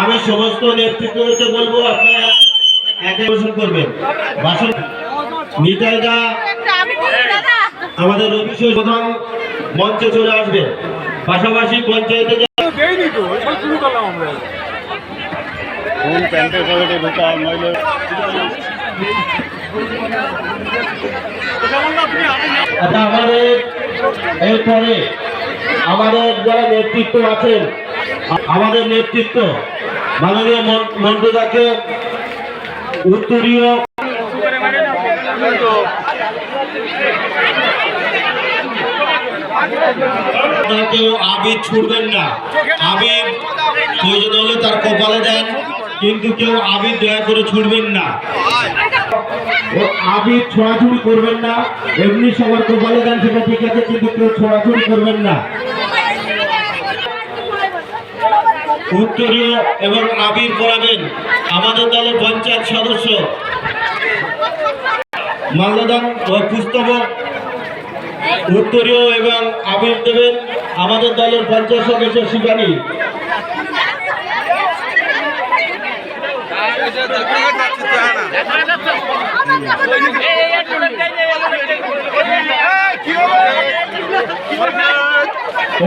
আমি সমস্ত নেতৃত্বকে বলবো আপনারা একে বসন করবেন। বাসন নিতাইদা আমাদের অফিসের প্রধান মঞ্চে চলে আসবে। পাশাপাশি পঞ্চায়েতে আমাদের এরপরে আমাদের যারা নেতৃত্ব আছেন, আমাদের নেতৃত্ব মাননীয় মন্ত্রীদাকে উত্তরীয় কেউ আবির ছুড়বেন না। আবির প্রয়োজন হলে তার কপালে দেন, কিন্তু কেউ আবির দয়া করে ছুড়বেন না। আবির ছোড়াছুড়ি করবেন না। এমনি সবার কপালে দেন সেটা ঠিক আছে, কিন্তু কেউ ছোড়াছুড়ি করবেন না। উত্তরীয় এবং আবির করাবেন আমাদের দলের পঞ্চায়েত সদস্য মাল্যদান ও পুস্তক উত্তরীয় এবং আবির দেবেন আমাদের দলের পঞ্চায়েত সদস্য শিবানী।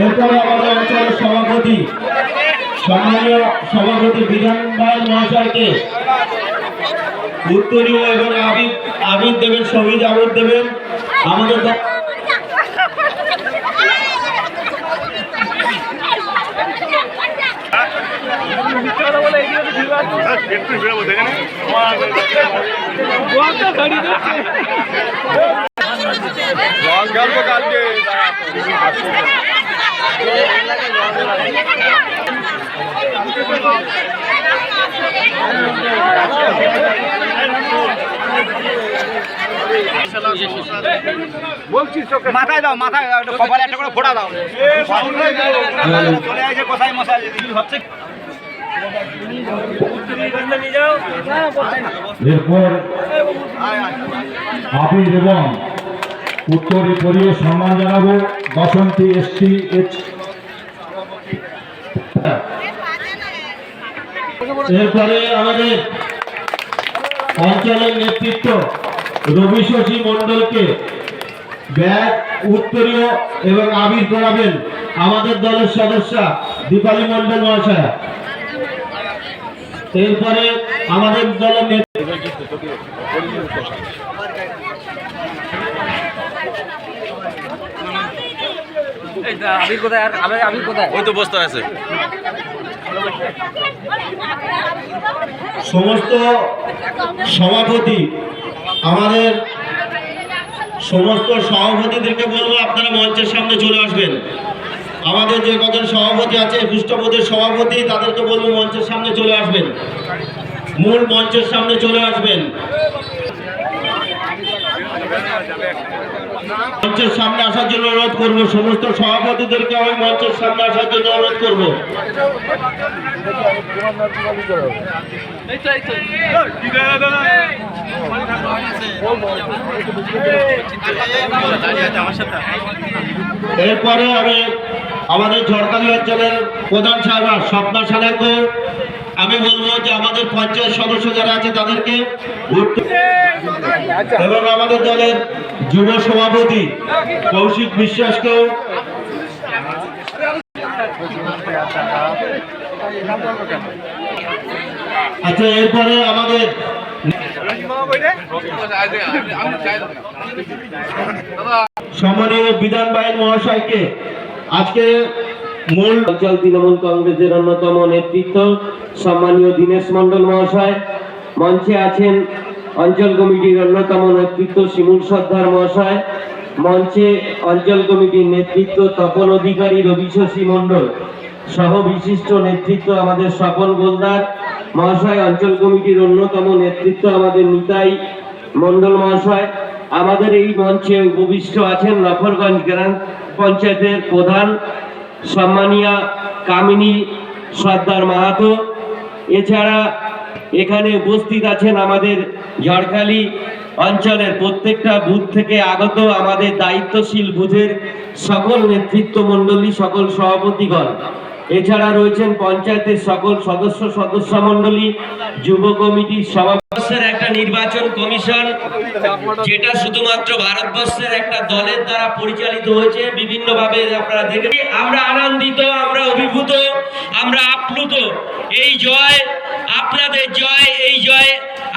এরপরে আমাদের অঞ্চলের সভাপতি সম্মানীয় সভাপতি বিধান ভাই মহাশয়কে উত্তরীয় এবং আবির দেবেন, শহীদ আবির দেবেন আমাদের মাথায় দাও, মাথায় কপালে একটা করে ফোঁটা দাও। চলে আসে কোথায় মশাই হচ্ছে। এরপর আবির এবং উত্তরে পরিয়ে সম্মান জানাবো বসন্তী STH। এরপরে আমাদের অঞ্চলের নেতৃত্ব রবি শশী মন্ডলকে ব্যাগ, উত্তরীয় এবং আবির করাবেন আমাদের দলের সদস্য দীপালী মন্ডল মহাশয়। এরপরে আমাদের দলের আবির কোথায়? আর আবির কোথায়? ওই তো বস্তা আছে। সমস্ত সভাপতি আমাদের সমস্ত সভাপতিদেরকে বলবো আপনারা মঞ্চের সামনে চলে আসবেন। আমাদের যে কজন সভাপতি আছে, পৃষ্ঠপোষের সভাপতি, তাদেরকে বলবো মঞ্চের সামনে চলে আসবেন, মূল মঞ্চের সামনে চলে আসবেন। মঞ্চের সামনে আসার জন্য অনুরোধ করব। সমস্ত সভাপতিদেরকে আমি মঞ্চের সামনে আসার জন্য অনুরোধ করব। এরপরে আমি আমাদের ঝড়খালি অঞ্চলের প্রধান সাহেব স্বপ্না সাহেবকে আমি বলবো যে আমাদের পঞ্চায়েত সদস্য যারা আছে তাদেরকে এবং আমাদের দলের যুব সভাপতি কৌশিক বিশ্বাসকেও আচ্ছা। এরপরে আমাদের সম্মানীয় বিধান বাহিনী মহাশয়কে আজকে মূল অঞ্চল তৃণমূল কংগ্রেসের অন্যতম নেতৃত্ব সম্মানীয় দীনেশ মন্ডল মহাশয়, মঞ্চে আছেন অঞ্চল কমিটির অন্যতম নেতৃত্ব শিমুল সর্দার মহাশয়, মঞ্চে অঞ্চল কমিটির নেতৃত্ব তপন অধিকারী, রবি শশী মন্ডল সহ বিশিষ্ট নেতৃত্ব আমাদের স্বপন গোলদার মহাশয়, অঞ্চল কমিটির অন্যতম নেতৃত্ব আমাদের নিতাই মন্ডল মহাশয়। আমাদের এই মঞ্চে উপবিষ্ট আছেন নফরগঞ্জ গ্রাম পঞ্চায়েতের প্রধান সম্মানীয়া কামিনী সর্দার মাহাতো। এছাড়া এখানে উপস্থিত আছেন আমাদের ঝড়খালি অঞ্চলের প্রত্যেকটা বুথ থেকে আগত আমাদের দায়িত্বশীল বুথের সকল নেতৃত্ব মণ্ডলী, সকল সভাপতিগণ, এছাড়া রয়েছেন পঞ্চায়েতের সকল সদস্য মণ্ডলী, যুব কমিটির সভাপতির একটা নির্বাচন কমিশন, যেটা শুধুমাত্র ভারতবর্ষের একটা দলের দ্বারা পরিচালিত হয়েছে। বিভিন্নভাবে আপনারা দেখেন, আমরা আনন্দিত, আমরা অভিভূত, আমরা আপ্লুত। এই জয় আপনাদের জয়, এই জয়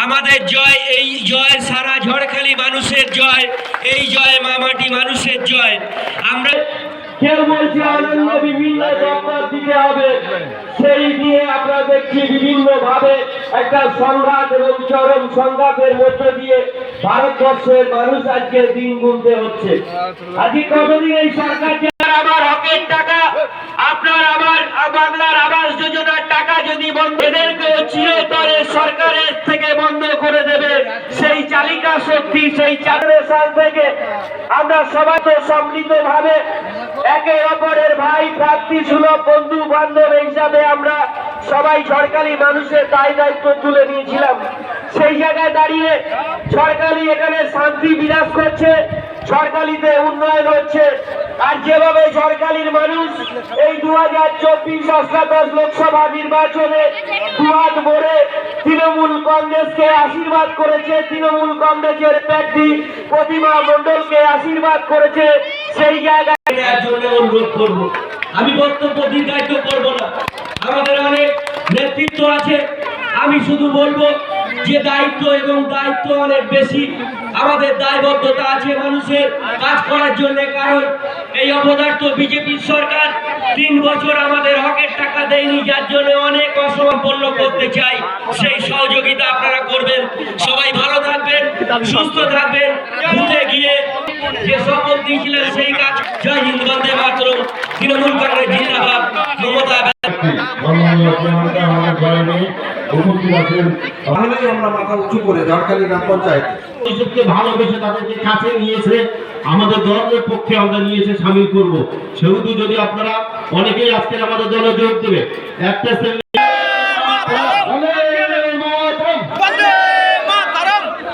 আমাদের জয়, এই জয় সারা ঝড়খালি মানুষের জয়, এই জয় মামাটি মানুষের জয়। আমরা কেউ বলছে আনন্দ বিভিন্ন দপ্তর দিতে হবে, সেই দিয়ে আমরা দেখছি বিভিন্ন ভাবে একটা সংঘাত এবং চরম সংঘাতের মধ্য দিয়ে ভারতবর্ষের মানুষ আজকে দিন গুনতে হচ্ছে। আজকে কতদিন এই সরকার আবার হকের টাকা, আপনার আবার বাংলার আবাস যোজনার টাকা যদি বন্ধ, এদেরকে চিরতরে সরকারের থেকে বন্ধ করে দেবে সেই চালিকা শক্তি, সেই 4 সাল থেকে আমরা সবাই তো সম্মিলিত ভাবে একে অপরের ভাই প্রার্থী সুলভ বন্ধু বান্ধব হিসাবে আমরা সবাই ঝড়খালি মানুষের দায়িত্ব তুলে নিয়েছিলাম। সেই জায়গায় দাঁড়িয়ে ঝড়খালি এখানে শান্তি বিরাজ করছে, ঝড়খালিতে উন্নয়ন হচ্ছে। আর যেভাবে ঝড়খালির মানুষ এই 2024 অষ্টাদশ লোকসভা নির্বাচনে দুহাত ভরে তৃণমূল কংগ্রেসকে আশীর্বাদ করেছে, তৃণমূল কংগ্রেসের প্রার্থী প্রতিমা মণ্ডলকে আশীর্বাদ করেছে, সেই জায়গায় অনুরোধ করব। আমি বক্তব্য দীর্ঘায়িত করব না, আমাদের অনেক নেতৃত্ব আছে। আমি শুধু বলবো যে দায়িত্ব এবং দায়িত্ব অনেক বেশি, আমাদের দায়বদ্ধতা আছে মানুষের কাজ করার জন্য। কারণ এই অপদার্থ বিজেপির সরকার 3 বছর আমাদের হকের টাকা দেয়নি, যার জন্য অনেক অসম্পন্ন করতে চাই। সেই সহযোগিতা আপনারা করবেন। সবাই ভালো থাকবেন, সুস্থ থাকবেন, বুথে গিয়ে যে শপথ দিয়েছিলেন সেই কাজ। জয় হিন্দ, বন্দে মাতরম, তৃণমূল কংগ্রেস জিন্দাবাদ, মমতা আমরা মাথা উঁচু করে ঝড়খালি গ্রাম পঞ্চায়েত ভালোবেসে তাদেরকে কাছে নিয়েছে, আমাদের দলের পক্ষে আমরা নিয়ে এসে সামিল করবো। সেহেতু যদি আপনারা অনেকেই আজকের আমাদের দলে যোগ দেবে, একটা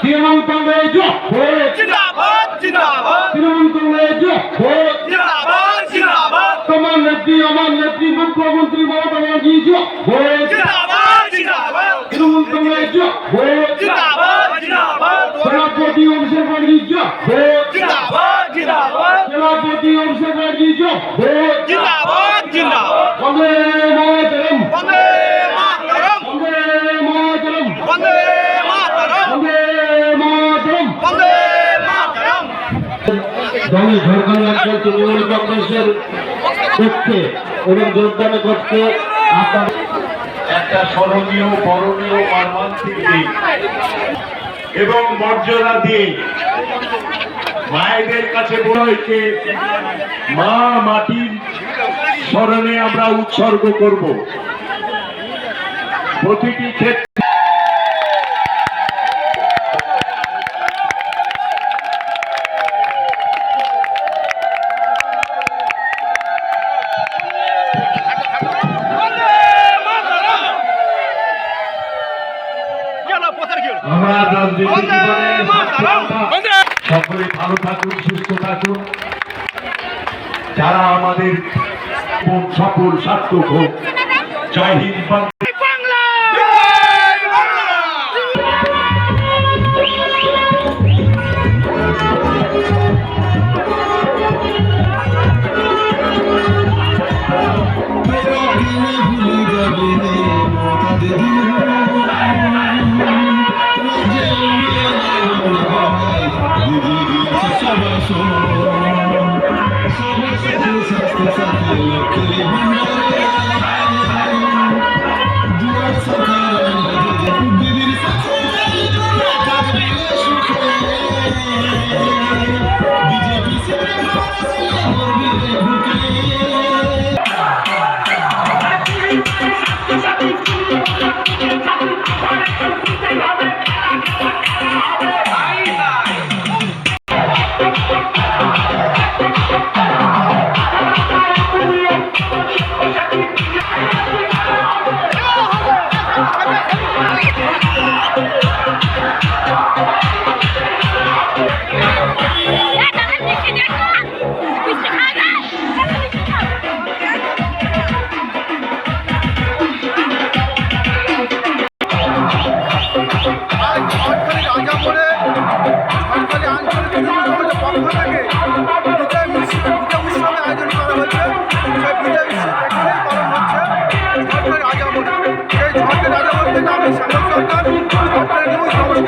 তৃণমূল কংগ্রেস তোমার নেত্রী, আমার নেত্রী মুখ্যমন্ত্রী মমতা ব্যানার্জি তৃণমূল কংগ্রেস সেনাপতি অভিষেক ব্যানার্জি সেনাপতি অভিষেক ব্যানার্জি বন্দে মাতরম, বন্দে মাতরম, বন্দে মাতরম। দলের ঝড়খালি অঞ্চল তৃণমূল কংগ্রেসের পক্ষে এবং যোগদান করতে আপনার একটা স্মরণীয় বরণীয় মর্মান্তিক দিন এবং মর্যাদা দিয়ে মায়েদের কাছে বলা হয়েছে মা মাটির স্মরণে আমরা উৎসর্গ করব। প্রতিটি ক্ষেত্রে আমরা রাজনীতি জীবনে সকলে ভালো থাকুন, সুস্থ থাকুন, যারা আমাদের সফল সার্থক হোক। জয় হিন্দ। Thank you. নমস্কার।